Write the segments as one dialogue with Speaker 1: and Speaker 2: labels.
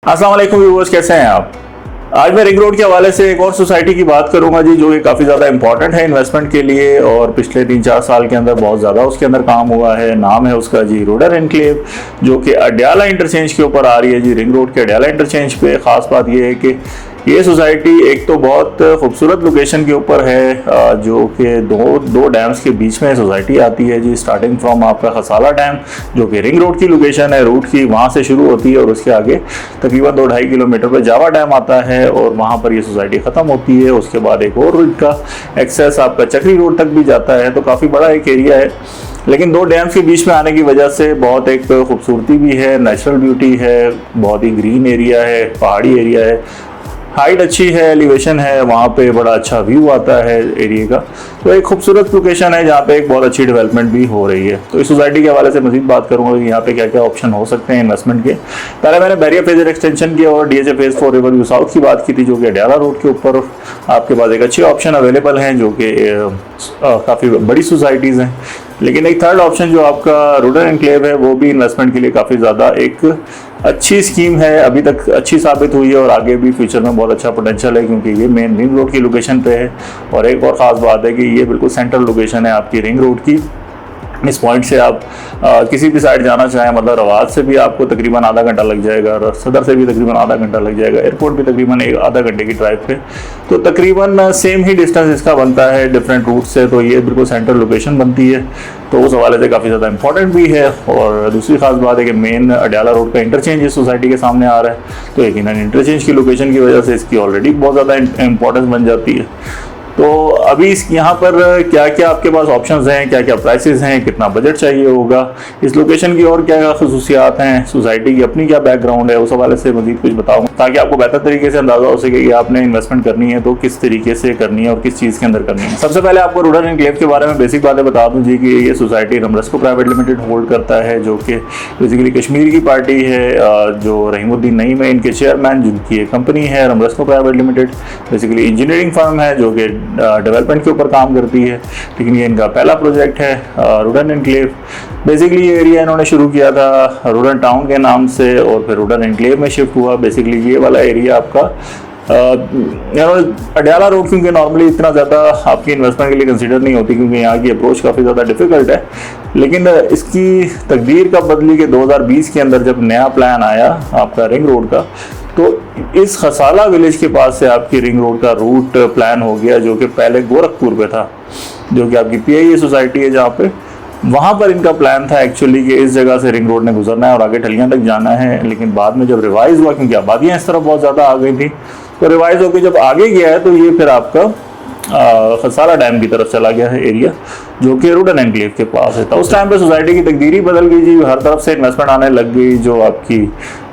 Speaker 1: अस्सलाम वालेकुम व्यूअर्स, कैसे हैं आप। आज मैं रिंग रोड के हवाले से एक और सोसाइटी की बात करूंगा जी, जो कि काफ़ी ज़्यादा इंपॉर्टेंट है इन्वेस्टमेंट के लिए और पिछले 3-4 साल के अंदर बहुत ज़्यादा उसके अंदर काम हुआ है। नाम है उसका जी रूडन एनक्लेव, जो कि अडयाला इंटरचेंज के ऊपर आ रही है जी। रिंग रोड के अडयाला इंटरचेंज पे ख़ास बात यह है कि ये सोसाइटी एक तो बहुत खूबसूरत लोकेशन के ऊपर है, जो कि दो डैम्स के बीच में सोसाइटी आती है जी। स्टार्टिंग फ्रॉम आपका खसाला डैम, जो कि रिंग रोड की लोकेशन है, रूट की वहाँ से शुरू होती है और उसके आगे तकरीबन 2-2.5 किलोमीटर पर जावा डैम आता है और वहाँ पर ये सोसाइटी ख़त्म होती है। उसके बाद एक और रूट का एक्सेस आपका चक्री रोड तक भी जाता है, तो काफ़ी बड़ा एक एरिया है। लेकिन दो डैम्स के बीच में आने की वजह से बहुत एक खूबसूरती भी है, नेचुरल ब्यूटी है, बहुत ही ग्रीन एरिया है, पहाड़ी एरिया है, हाइट अच्छी है, एलिवेशन है, वहाँ पे बड़ा अच्छा व्यू आता है एरिया का। तो एक खूबसूरत लोकेशन है जहाँ पे एक बहुत अच्छी डेवलपमेंट भी हो रही है। तो इस सोसाइटी के हवाले से मजीद बात करूँगा कि यहाँ पे क्या क्या ऑप्शन हो सकते हैं इन्वेस्टमेंट के। पहले मैंने बैरियर फेजर एक्सटेंशन की और DHA phase 4 river view south की बात की थी, जो कि अडयाला रोड के ऊपर आपके पास एक अच्छे ऑप्शन अवेलेबल हैं, जो कि काफ़ी बड़ी सोसाइटीज़ हैं। लेकिन एक थर्ड ऑप्शन जो आपका रूडन एनक्लेव है, वो भी इन्वेस्टमेंट के लिए काफ़ी ज़्यादा एक अच्छी स्कीम है, अभी तक अच्छी साबित हुई है और आगे भी फ्यूचर में बहुत अच्छा पोटेंशियल है, क्योंकि ये मेन रिंग रोड की लोकेशन पे है। और एक और ख़ास बात है कि ये बिल्कुल सेंट्रल लोकेशन है आपकी रिंग रोड की। इस पॉइंट से आप किसी भी साइड जाना चाहें, मतलब रवाद से भी आपको तकरीबन आधा घंटा लग जाएगा और सदर से भी तकरीबन आधा घंटा लग जाएगा, एयरपोर्ट भी तकरीबन आधा घंटे की ड्राइव पे। तो तकरीबन सेम ही डिस्टेंस इसका बनता है डिफरेंट रूट से, तो ये बिल्कुल सेंट्रल लोकेशन बनती है, तो उस हवाले से काफ़ी ज़्यादा इंपॉर्टेंट भी है। और दूसरी खास बात है कि मेन अडयाला रोड का इंटरचेंज इस सोसाइटी के सामने आ रहा है, तो यकीनन इंटरचेंज की लोकेशन की वजह से इसकी ऑलरेडी बहुत ज़्यादा इंपॉर्टेंस बन जाती है। तो अभी इस यहाँ पर क्या क्या आपके पास ऑप्शंस हैं, क्या क्या प्राइसेस हैं, कितना बजट चाहिए होगा, इस लोकेशन की और क्या क्या खसूसियात हैं, सोसाइटी की अपनी क्या बैकग्राउंड है, उस हवाले से मजीद कुछ बताऊँ, ताकि आपको बेहतर तरीके से अंदाज़ा हो सके कि आपने इन्वेस्टमेंट करनी है तो किस तरीके से करनी है और किस चीज़ के अंदर करनी है। सबसे पहले आपको रूडन एनक्लेव के बारे में बेसिक बातें बता दूँ जी, कि ये सोसाइटी रमरस्को प्राइवेट लिमिटेड होल्ड करता है, जो कि बेसिकली कश्मीर की पार्टी है, जो रहीमुद्दीन नईम है इनके चेयरमैन, जिनकी एक कंपनी है रमरस्को private limited. Basically engineering firm है जो कि डेवलपमेंट के ऊपर काम करती है, लेकिन ये इनका पहला प्रोजेक्ट है रूडन एनक्लेव। बेसिकली ये एरिया इन्होंने शुरू किया था रूडन टाउन के नाम से और फिर रूडन एनक्लेव में शिफ्ट हुआ। बेसिकली ये वाला एरिया आपका अडयाला रोड, क्योंकि नॉर्मली इतना ज़्यादा आपकी इन्वेस्टमेंट के लिए कंसिडर नहीं होती, क्योंकि यहाँ की अप्रोच काफ़ी ज़्यादा डिफिकल्ट है। लेकिन इसकी तकदीर कब बदली कि 2020 के अंदर जब नया प्लान आया आपका रिंग रोड का, तो इस खसाला विलेज के पास से आपकी रिंग रोड का रूट प्लान हो गया, जो कि पहले गोरखपुर पे था, जो कि आपकी PIA सोसाइटी है जहाँ पे, वहाँ पर इनका प्लान था एक्चुअली कि इस जगह से रिंग रोड ने गुजरना है और आगे ठलियाँ तक जाना है। लेकिन बाद में जब रिवाइज हुआ, क्योंकि आबादियाँ इस तरफ बहुत ज़्यादा आ गई थी, तो रिवाइज होकर जब आगे गया है तो ये फिर आपका खसाला डैम की तरफ चला गया है एरिया, जो कि रूडन एनक्लेव के पास है। तो उस टाइम पे सोसाइटी की तकदीर ही बदल गई जी, हर तरफ से इन्वेस्टमेंट आने लग गई। जो आपकी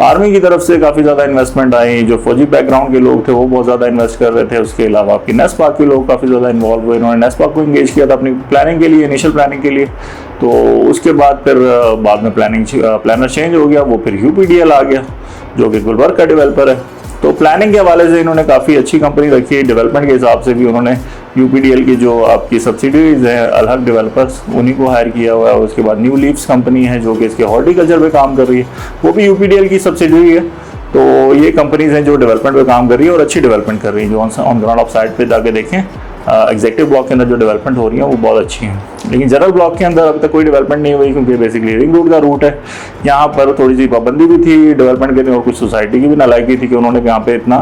Speaker 1: आर्मी की तरफ से काफ़ी ज़्यादा इन्वेस्टमेंट आई, जो फौजी बैकग्राउंड के लोग थे वो बहुत ज़्यादा इन्वेस्ट कर रहे थे। उसके अलावा आपकी नेस्पाक के लोग काफ़ी ज़्यादा इन्वॉल्व हुए, इन्होंने नेस्पाक को इंगेज किया था अपनी प्लानिंग के लिए, इनिशियल प्लानिंग के लिए। तो उसके बाद फिर बाद में प्लानर चेंज हो गया, वो फिर UPDL आ गया, जो कि गुलबर्ग का डेवलपर है। तो प्लानिंग के हवाले से इन्होंने काफ़ी अच्छी कंपनी रखी है, डेवलपमेंट के हिसाब से भी उन्होंने UPDL की जो आपकी सब्सिडीज हैं अलहक डेवलपर्स, उन्हीं को हायर किया हुआ है। उसके बाद न्यू लीव्स कंपनी है जो कि इसके हॉर्टिकल्चर पे काम कर रही है, वो भी UPDL की सब्सिडरी है। तो ये कंपनीज हैं जो डेवलपमेंट पे काम कर रही है और अच्छी डेवलपमेंट कर रही है। जो ऑन ग्राउंड ऑफ साइड पे जाके देखें, एग्जेक्टिव ब्लॉक के अंदर जो डेवलपमेंट हो रही है वो बहुत अच्छी हैं। लेकिन जनरल ब्लॉक के अंदर अभी तक कोई डेवलपमेंट नहीं हुई, क्योंकि बेसिकली रिंग रोड का रूट है। यहाँ पर थोड़ी सी पाबंदी भी थी डेवलपमेंट के लिए और कुछ सोसाइटी की भी नालायकी थी कि उन्होंने यहाँ पे इतना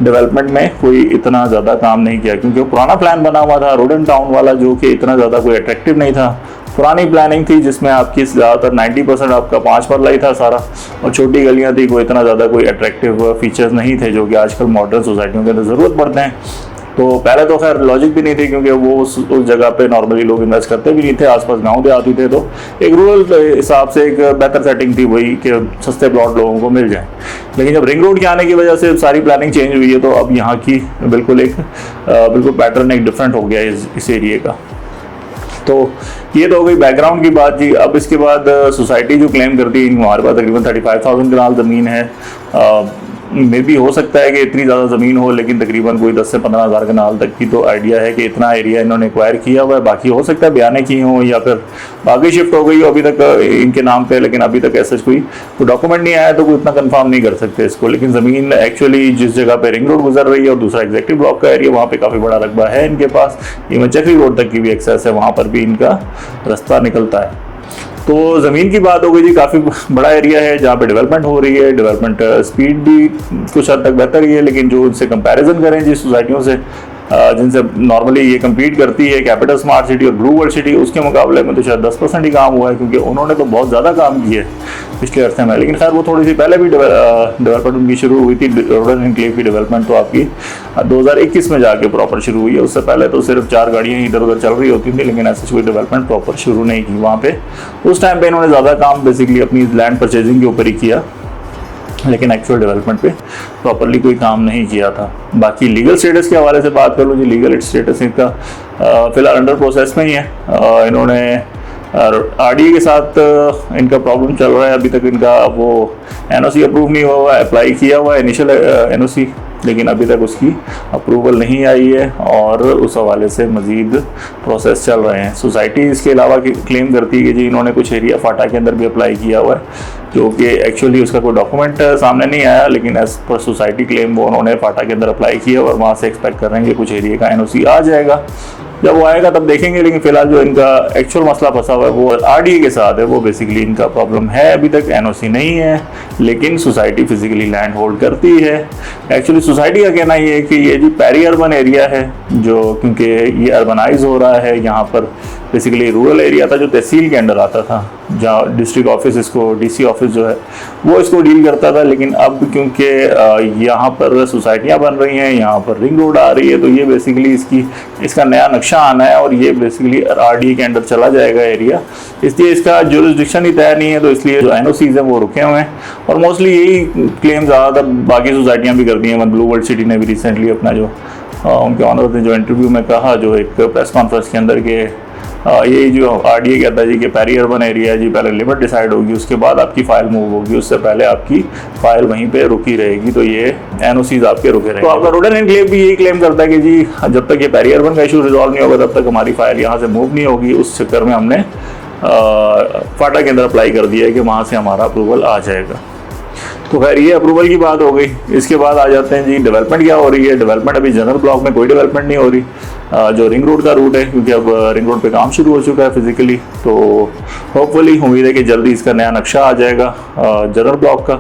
Speaker 1: डेवलपमेंट में कोई इतना ज़्यादा काम नहीं किया, क्योंकि वो पुराना प्लान बना हुआ था रूडन टाउन वाला, जो कि इतना ज़्यादा कोई अट्रैक्टिव नहीं था। पुरानी प्लानिंग थी जिसमें आपकी ज़्यादातर 90% आपका 5 मरला ही था सारा, और छोटी गलियाँ थी, कोई इतना ज़्यादा कोई अट्रैक्टिव फीचर्स नहीं थे जो कि आजकल मॉडर्न सोसाइटियों के अंदर ज़रूरत पड़ते हैं। तो पहले तो खैर लॉजिक भी नहीं थी, क्योंकि वो उस जगह पे नॉर्मली लोग इन्वेस्ट करते भी नहीं थे, आसपास गांव देहाती थे, तो एक रूरल हिसाब से एक बेहतर सेटिंग थी वही कि सस्ते प्लॉट लोगों को मिल जाए। लेकिन जब रिंग रोड के आने की वजह से सारी प्लानिंग चेंज हुई है, तो अब यहाँ की बिल्कुल पैटर्न एक डिफरेंट हो गया इस एरिए का। तो ये तो हो गई बैकग्राउंड की बात जी। अब इसके बाद सोसाइटी जो क्लेम करती है, हमारे पास तकरीबन 35,000 कनाल ज़मीन है। मे भी हो सकता है कि इतनी ज़्यादा ज़मीन हो, लेकिन तकरीबन कोई 10 से 15 हज़ार कनाल तक की तो आइडिया है कि इतना एरिया इन्होंने एक्वायर किया हुआ है। बाकी हो सकता है बयाने की हो या फिर बाकी शिफ्ट हो गई हो अभी तक इनके नाम पे, लेकिन अभी तक ऐसा कोई डॉक्यूमेंट नहीं आया तो कोई इतना कंफर्म नहीं कर सकते इसको। लेकिन ज़मीन एक्चुअली जिस जगह पे रिंग रोड गुजर रही है और दूसरा एग्जेक्टिव ब्लॉक का एरिया, वहाँ पे काफ़ी बड़ा रकबा है इनके पास। इवन चक्री रोड तक की भी एक्सेस है, वहाँ पर भी इनका रास्ता निकलता है। तो ज़मीन की बात हो गई जी, काफ़ी बड़ा एरिया है जहाँ पे डेवलपमेंट हो रही है। डेवलपमेंट स्पीड भी कुछ हद तक बेहतर ही है, लेकिन जो उनसे कंपैरिजन करें जिस सोसाइटियों से जिनसे नॉर्मली ये कम्पीट करती है, कैपिटल स्मार्ट सिटी और ब्लू वर्ल्ड सिटी, उसके मुकाबले में तो शायद 10% ही काम हुआ है, क्योंकि उन्होंने तो बहुत ज़्यादा काम किया है पिछले अरसे में। लेकिन खैर वो थोड़ी सी पहले भी डेवलपमेंट उनकी शुरू हुई थी। रोडन एनक्लेव की डेवलपमेंट तो आपकी 2021 में जाके प्रॉपर शुरू हुई है। उससे पहले तो सिर्फ 4 गाड़ियाँ इधर उधर चल रही होती थी, लेकिन ऐसी कोई डेवलपमेंट प्रॉपर शुरू नहीं की वहाँ पे। उस टाइम पे इन्होंने ज़्यादा काम बेसिकली अपनी लैंड परचेजिंग के ऊपर ही किया, लेकिन एक्चुअल डेवलपमेंट पे प्रॉपरली कोई काम नहीं किया था। बाकी लीगल स्टेटस के हवाले से बात कर लो जी, लीगल स्टेटस इनका फिलहाल अंडर प्रोसेस में ही है। इन्होंने आरडीए के साथ इनका प्रॉब्लम चल रहा है। अभी तक इनका वो एनओसी अप्रूव नहीं हुआ है, अप्लाई किया हुआ है इनिशियल एनओसी, लेकिन अभी तक उसकी अप्रूवल नहीं आई है और उस हवाले से मज़ीद प्रोसेस चल रहे हैं। सोसाइटी इसके अलावा क्लेम करती है कि जी इन्होंने कुछ एरिया फाटा के अंदर भी अप्लाई किया हुआ है, जो कि एक्चुअली उसका कोई डॉक्यूमेंट सामने नहीं आया, लेकिन एज पर सोसाइटी क्लेम वो उन्होंने फाटा के अंदर अप्लाई किया और वहाँ से एक्सपेक्ट कर रहे हैं कि कुछ एरिया का एनओसी आ जाएगा। जब वो आएगा तब देखेंगे, लेकिन फिलहाल जो इनका एक्चुअल मसला फंसा हुआ है वो आरडीए के साथ है। वो बेसिकली इनका प्रॉब्लम है, अभी तक एनओसी नहीं है, लेकिन सोसाइटी फिजिकली लैंड होल्ड करती है। एक्चुअली सोसाइटी का कहना ये है कि ये जो पेरी अर्बन एरिया है, जो क्योंकि ये अर्बनाइज हो रहा है, यहाँ पर बेसिकली रूरल एरिया था जो तहसील के अंडर आता था, जहाँ डिस्ट्रिक्ट ऑफिस इसको डीसी ऑफिस जो है वो इसको डील करता था। लेकिन अब क्योंकि यहाँ पर सोसाइटियाँ बन रही हैं, यहाँ पर रिंग रोड आ रही है, तो ये बेसिकली इसका नया नक्शा आना है और ये बेसिकली आरडीए के अंडर चला जाएगा एरिया। इसलिए इसका जुरिस्डिक्शन ही तय नहीं है, तो इसलिए जो एनओसीज हैं वो रुके हुए हैं। और मोस्टली यही क्लेम ज़्यादातर बाकी सोसाइटियाँ भी करती हैं। ब्लू वर्ल्ड सिटी ने भी रिसेंटली अपना जो उनके ऑनर ने जो इंटरव्यू में कहा, जो एक प्रेस कॉन्फ्रेंस के अंदर के ये जो आरडीए कहता है जी कि पेरी अर्बन एरिया जी, पहले लिमिट डिसाइड होगी, उसके बाद आपकी फाइल मूव होगी, उससे पहले आपकी फाइल वहीं पे रुकी रहेगी, तो ये एनओसीज आपके रुके रहेंगे। तो आपका रोडन एनक्लेव भी यही क्लेम करता है कि जी जब तक ये पेरी अर्बन का इशू रिजॉल्व नहीं होगा तब तक हमारी फाइल यहाँ से मूव नहीं होगी। उस चक्कर में हमने फाटा के अंदर अप्लाई कर दिया है कि वहाँ से हमारा अप्रूवल आ जाएगा। तो खैर ये अप्रूवल की बात हो गई। इसके बाद आ जाते हैं जी डेवलपमेंट क्या हो रही है। डेवलपमेंट अभी जनरल ब्लॉक में कोई डेवलपमेंट नहीं हो रही। जो रिंग रोड का रूट है, क्योंकि अब रिंग रोड पे काम शुरू हो चुका है फिजिकली, तो होपफुली उम्मीद है कि जल्दी इसका नया नक्शा आ जाएगा जनरल ब्लॉक का,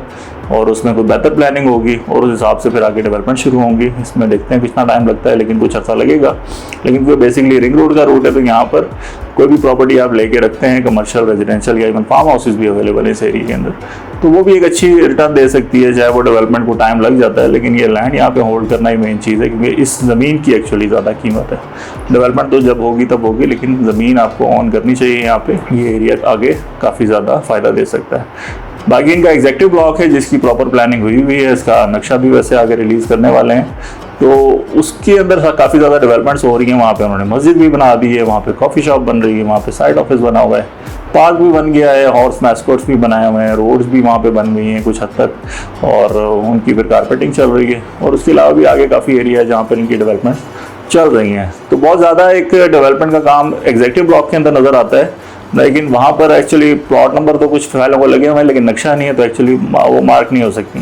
Speaker 1: और उसमें कोई बेहतर प्लानिंग होगी और उस हिसाब से फिर आगे डेवलपमेंट शुरू होंगी। इसमें देखते हैं कितना टाइम लगता है, लेकिन कुछ अर्सा लगेगा। लेकिन वो बेसिकली रिंग रोड का रूट है, तो यहाँ पर कोई भी प्रॉपर्टी आप लेके रखते हैं, कमर्शियल, रेजिडेंशियल या इवन फार्म हाउसेज भी अवेलेबल है इस एरिया के अंदर, तो वो भी एक अच्छी रिटर्न दे सकती है, चाहे वो डेवलपमेंट को टाइम लग जाता है। लेकिन ये लैंड यहाँ पे होल्ड करना ही मेन चीज़ है, क्योंकि इस ज़मीन की एक्चुअली ज़्यादा कीमत है। डेवलपमेंट तो जब होगी तब होगी, लेकिन ज़मीन आपको ऑन करनी चाहिए यहाँ पे। ये एरिया आगे काफ़ी ज़्यादा फ़ायदा दे सकता है। बाकी इनका एग्जेक्टिव ब्लॉक है जिसकी प्रॉपर प्लानिंग हुई हुई है, इसका नक्शा भी वैसे आगे रिलीज़ करने वाले हैं, तो उसके अंदर काफ़ी ज़्यादा डेवलपमेंट्स हो रही हैं। वहाँ पे उन्होंने मस्जिद भी बना दी है, वहाँ पे कॉफ़ी शॉप बन रही है, वहाँ पे साइड ऑफिस बना हुआ है, पार्क भी बन गया है, हॉर्स मैस्कोट्स भी बनाए हुए हैं, रोड्स भी वहाँ पे बन गई हैं कुछ हद तक, और उनकी फिर कारपेटिंग चल रही है। और उसके अलावा भी आगे काफ़ी एरिया है जहाँ पर इनकी डेवलपमेंट चल रही हैं। तो बहुत ज़्यादा एक डेवलपमेंट का काम एग्जेक्टिव ब्लॉक के अंदर नज़र आता है, लेकिन वहाँ पर एक्चुअली प्लॉट नंबर तो कुछ फाइलों को लगे हुए हैं, लेकिन नक्शा नहीं है, तो एक्चुअली वो मार्क नहीं हो सकती।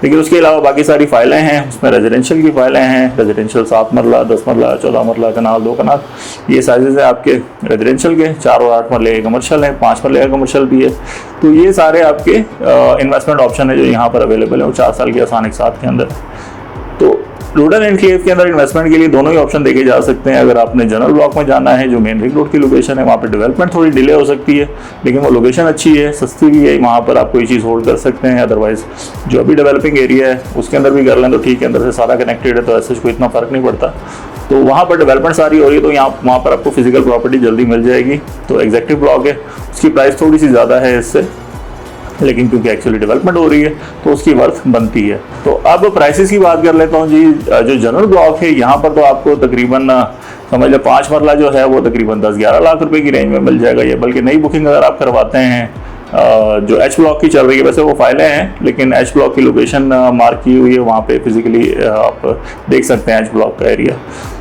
Speaker 1: लेकिन उसके अलावा बाकी सारी फाइलें हैं, उसमें रेजिडेंशियल की फाइलें हैं, रेजिडेंशियल 7 मरला, 10 मरला, 14 मरला, कनाल, 2 कनाल, ये साइजेस हैं आपके रेजिडेंशियल के। 4 और 8 मरले कमर्शियल हैं, 5 मरले का कमर्शियल भी है। तो ये सारे आपके इन्वेस्टमेंट ऑप्शन है जो यहाँ पर अवेलेबल है, वो 4 साल के आसान एक साथ के अंदर। तो रोडन एनक्लेव के अंदर इन्वेस्टमेंट के लिए दोनों ही ऑप्शन देखे जा सकते हैं। अगर आपने जनरल ब्लॉक में जाना है, जो मेन रिंग रोड की लोकेशन है, वहाँ पे डेवलपमेंट थोड़ी डिले हो सकती है, लेकिन वो लोकेशन अच्छी है, सस्ती भी है, वहाँ पर आप कोई चीज़ होल्ड कर सकते हैं। अदरवाइज जो अभी डेवलपिंग एरिया है उसके अंदर भी कर लें तो ठीक है, अंदर से सारा कनेक्टेड है, तो ऐसे कोई इतना फ़र्क नहीं पड़ता। तो वहाँ पर डेवलपमेंट सारी हो रही है, तो वहाँ पर आपको फिजिकल प्रॉपर्टी जल्दी मिल जाएगी। तो एग्जेक्टिव ब्लॉक है, उसकी प्राइस थोड़ी सी ज़्यादा है इससे, लेकिन क्योंकि एक्चुअली डेवलपमेंट हो रही है तो उसकी वर्थ बनती है। तो अब प्राइसेस की बात कर लेता हूँ जी। जो जनरल ब्लॉक है यहाँ पर तो आपको तकरीबन समझ लो 5 मरला जो है वो तकरीबन 10-11 लाख रुपए की रेंज में मिल जाएगा ये, बल्कि नई बुकिंग अगर आप करवाते हैं जो एच ब्लॉक की चल रही है, वैसे वो फाइलें हैं लेकिन एच ब्लॉक की लोकेशन मार्क की हुई है, वहाँ पे फिजिकली आप देख सकते हैं एच ब्लॉक का एरिया।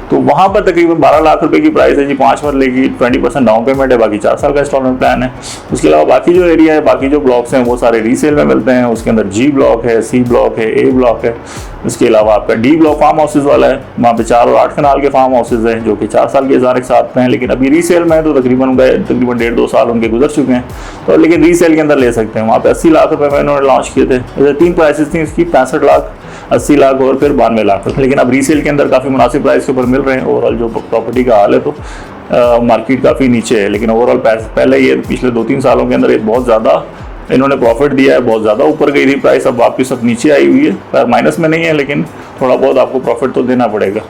Speaker 1: तो वहाँ पर तकरीबन 12 लाख रुपए की प्राइस है जी, 5 मरले की, 20% डाउन पेमेंट है, बाकी 4 साल का इंस्टॉलमेंट प्लान है। उसके अलावा बाकी जो एरिया है, बाकी जो ब्लॉक्स हैं वो सारे रीसेल में मिलते हैं। उसके अंदर जी ब्लॉक है, सी ब्लॉक है, ए ब्लॉक है। उसके अलावा आपका डी ब्लॉक फार्म हाउसेज वाला है, वहाँ पे 4 और 8 कनाल के फार्म हाउसेज हैं जो कि 4 साल के एक साथ में हैं, लेकिन अभी रीसेल में है तो तकरीबन 1.5-2 साल उनके गुजर चुके हैं, तो लेकिन रीसेल के अंदर ले सकते हैं। वहाँ पे 80 लाख रुपए में इन्होंने लॉन्च किए थे। जैसे 3 प्राइसेस थी इसकी, 65 लाख, 80 लाख और फिर 92 लाख, लेकिन अब रीसेल के अंदर काफ़ी मुनासिब प्राइस के ऊपर मिल रहे हैं। ओवरऑल जो प्रॉपर्टी का हाल है तो मार्केट काफ़ी नीचे है, लेकिन ओवरऑल पहले ये पिछले 2-3 सालों के अंदर एक बहुत ज़्यादा इन्होंने प्रॉफिट दिया है, बहुत ज़्यादा ऊपर गई थी प्राइस, अब वापस अब नीचे आई हुई है, पर माइनस में नहीं है, लेकिन थोड़ा बहुत आपको प्रॉफिट तो देना पड़ेगा,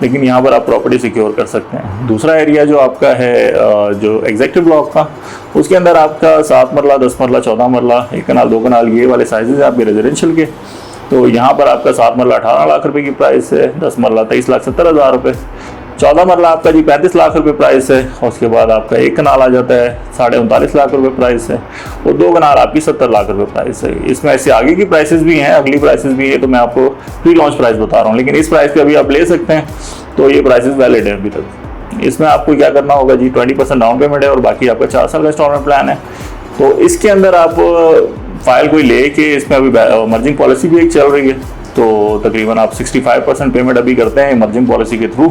Speaker 1: लेकिन यहाँ पर आप प्रॉपर्टी सिक्योर कर सकते हैं। दूसरा एरिया जो आपका है जो एग्जेक्टिव ब्लॉक का, उसके अंदर आपका 7 मरला, 10 मरला, 14 मरला, 1 कनाल, 2 कनाल, ये वाले साइजेज हैं आपके रेजिडेंशियल के। तो यहाँ पर आपका 7 मरला 18 लाख रुपए की प्राइस है, 10 मरला 23,70,000 रुपये, 14 मरला आपका जी 35 लाख रुपए प्राइस है, और उसके बाद आपका 1 कनाल आ जाता है 39.5 लाख रुपए प्राइस है, और 2 कनाल आपकी 70 लाख रुपए प्राइस है। इसमें ऐसे आगे की प्राइसेस भी हैं, अगली प्राइसेस भी है, तो मैं आपको प्री लॉन्च प्राइस बता रहा हूँ, लेकिन इस प्राइस पे अभी आप ले सकते हैं, तो ये प्राइसेस वैलिड है अभी तक। इसमें आपको क्या करना होगा जी, 20% डाउन पेमेंट है और बाकी आपका 4 साल का इंस्टॉलमेंट प्लान है। तो इसके अंदर आप फाइल कोई ले के, इसमें अभी मर्जिंग पॉलिसी भी एक चल रही है, तो तकरीबन आप 65% पेमेंट अभी करते हैं मर्जिंग पॉलिसी के थ्रू,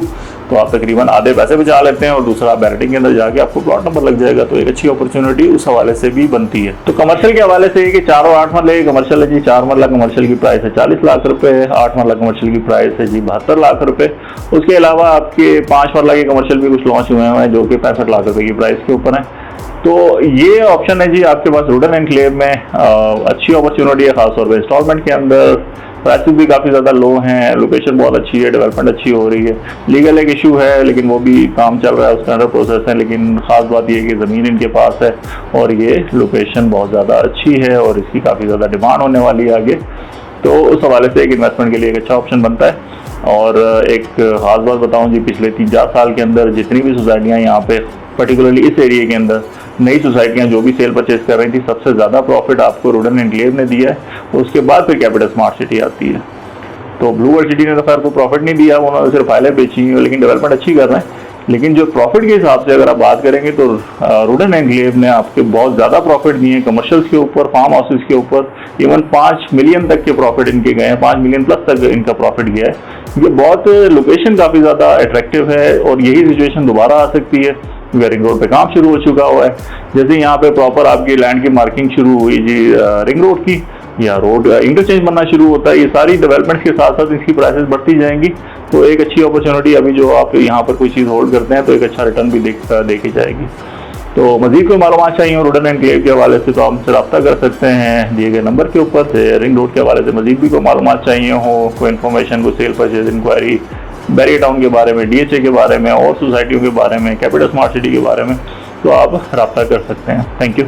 Speaker 1: तो आप तकरीबन आधे पैसे बचा लेते हैं, और दूसरा बैरिटिंग के अंदर जाके आपको प्लॉट नंबर लग जाएगा, तो एक अच्छी अपॉर्चुनिटी उस हवाले से भी बनती है। तो कमर्शियल के हवाले से कि 4 और 8 मरले कमर्शियल है जी, 4 मरला कमर्शियल की प्राइस है 40 लाख रुपए, 8 मरला कमर्शियल की प्राइस है जी 72 लाख रुपए। उसके अलावा आपके 5 मरला के कमर्शियल भी कुछ लॉन्च हुए हैं जो कि 65 लाख रुपए की प्राइस के ऊपर है। तो ये ऑप्शन है जी आपके पास वुडन एनक्लेव में, अच्छी अपॉर्चुनिटी है, खासतौर पर इंस्टॉलमेंट के अंदर। प्राइसेस भी काफ़ी ज़्यादा लो हैं, लोकेशन बहुत अच्छी है, डेवलपमेंट अच्छी हो रही है। लीगल एक इशू है लेकिन वो भी काम चल रहा है, उसका अंडर प्रोसेस है, लेकिन ख़ास बात ये है कि ज़मीन इनके पास है और ये लोकेशन बहुत ज़्यादा अच्छी है और इसकी काफ़ी ज़्यादा डिमांड होने वाली है आगे, तो उस हवाले से एक इन्वेस्टमेंट के लिए एक अच्छा ऑप्शन बनता है। और एक ख़ास बात बताऊँ जी, पिछले 3-4 साल के अंदर जितनी भी सोसाइटियाँ यहाँ पे पर्टिकुलरली इस एरिया के अंदर नई सोसाइटियाँ जो भी सेल परचेज कर रही थी, सबसे ज़्यादा प्रॉफिट आपको वुडन एनक्लेव ने दिया है, उसके बाद फिर कैपिटल स्मार्ट सिटी आती है। तो ब्लू वर्ल्ड सिटी ने तो खैर को प्रॉफिट नहीं दिया, उन्होंने सिर्फ फाइलें बेची हैं, लेकिन डेवलपमेंट अच्छी कर रहे हैं। लेकिन जो प्रॉफिट के हिसाब से अगर आप बात करेंगे तो वुडन एनक्लेव ने आपके बहुत ज़्यादा प्रॉफिट दिए हैं, कमर्शियल्स के ऊपर, फार्म हाउसेज के ऊपर, इवन 5 मिलियन तक के प्रॉफिट इनके गए हैं, 5 मिलियन प्लस तक इनका प्रॉफिट गया है। ये बहुत लोकेशन काफ़ी ज़्यादा अट्रैक्टिव है और यही सिचुएशन दोबारा आ सकती है। रिंग रोड पे काम शुरू हो चुका हुआ है, जैसे यहाँ पे प्रॉपर आपकी लैंड की मार्किंग शुरू हुई जी रिंग रोड की, या रोड इंटरचेंज बनना शुरू होता है, ये सारी डेवलपमेंट के साथ साथ इसकी प्राइसेस बढ़ती जाएंगी। तो एक अच्छी अपॉर्चुनिटी, अभी जो आप यहाँ पर कोई चीज़ होल्ड करते हैं तो एक अच्छा रिटर्न भी देखी जाएगी। तो मजीद कोई मालूमात चाहिए हो वुडन एनक्लेव के हवाले से तो आप हमसे रब्ता कर सकते हैं दिए गए नंबर के ऊपर से। रिंग रोड के हवाले से मजीद भी कोई मालूमात चाहिए हो, कोई इन्फॉर्मेशन, कोई sale purchase inquiry, barrier town के बारे में, DHA के बारे में और सोसाइटियों के बारे में, कैपिटल स्मार्ट सिटी के बारे में, तो आप रब्ता कर सकते हैं। Thank you.